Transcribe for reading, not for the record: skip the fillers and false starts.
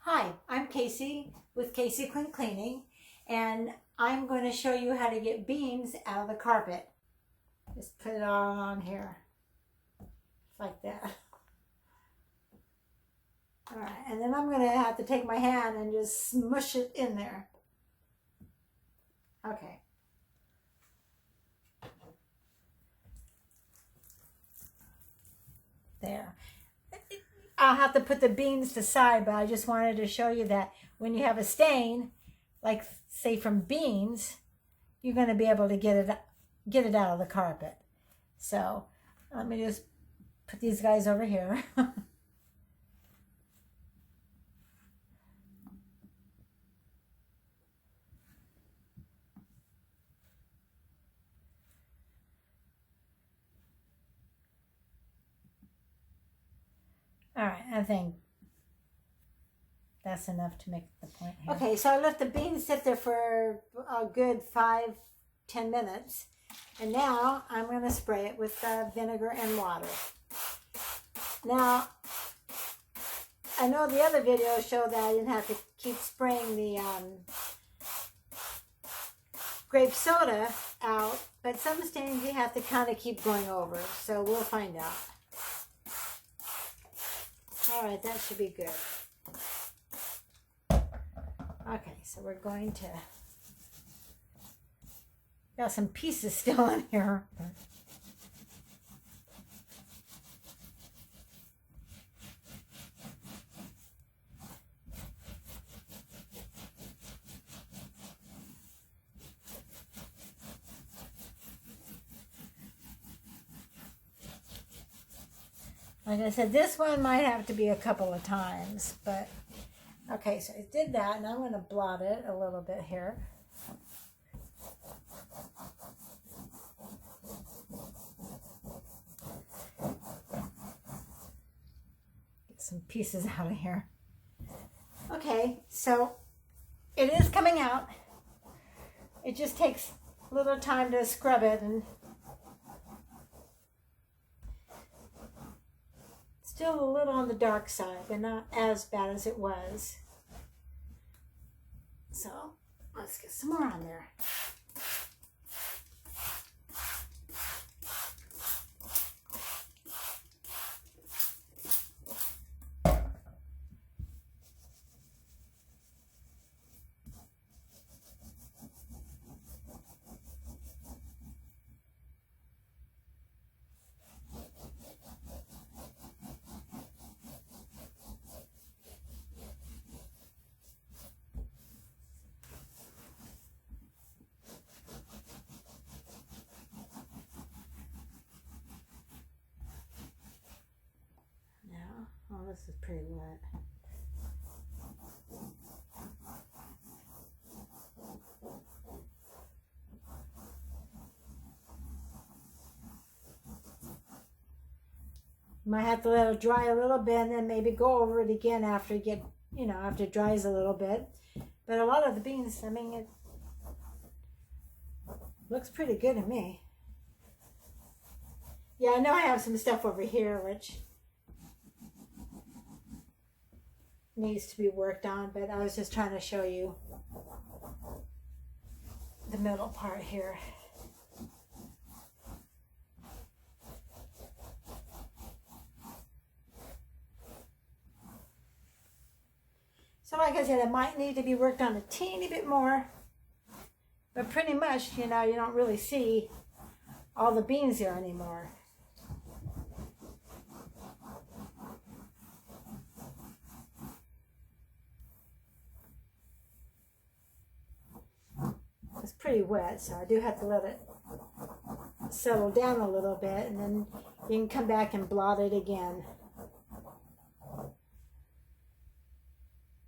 Hi, I'm Casey with Casey Quinn Cleaning, and I'm going to show you how to get beans out of the carpet. Just put it all on here, like that. All right, and then I'm going to have to take my hand and just smush it in there. Okay. There. I'll have to put the beans to side, but I just wanted to show you that when you have a stain, like say from beans, you're going to be able to get it out of the carpet. So let me just put these guys over here. All right, I think that's enough to make the point here. Okay, so I let the beans sit there for a good 5-10 minutes. And now I'm going to spray it with vinegar and water. Now, I know the other videos show that I didn't have to keep spraying the grape soda out, but some stains you have to kind of keep going over. So we'll find out. All right, that should be good. Okay, so we're going to, got some pieces still in here. Like I said, this one might have to be a couple of times, but okay, so I did that, and I'm going to blot it a little bit here. Get some pieces out of here. Okay, so it is coming out. It just takes a little time to scrub it, and still a little on the dark side, but not as bad as it was. So let's get some more on there. Oh, this is pretty wet. Might have to let it dry a little bit and then maybe go over it again after it after it dries a little bit. But a lot of the beans, I mean, it looks pretty good to me. Yeah, I know I have some stuff over here which needs to be worked on, but I was just trying to show you the middle part here. So like I said, it might need to be worked on a teeny bit more, but pretty much, you don't really see all the beans there anymore. It's pretty wet, so I do have to let it settle down a little bit, and then you can come back and blot it again.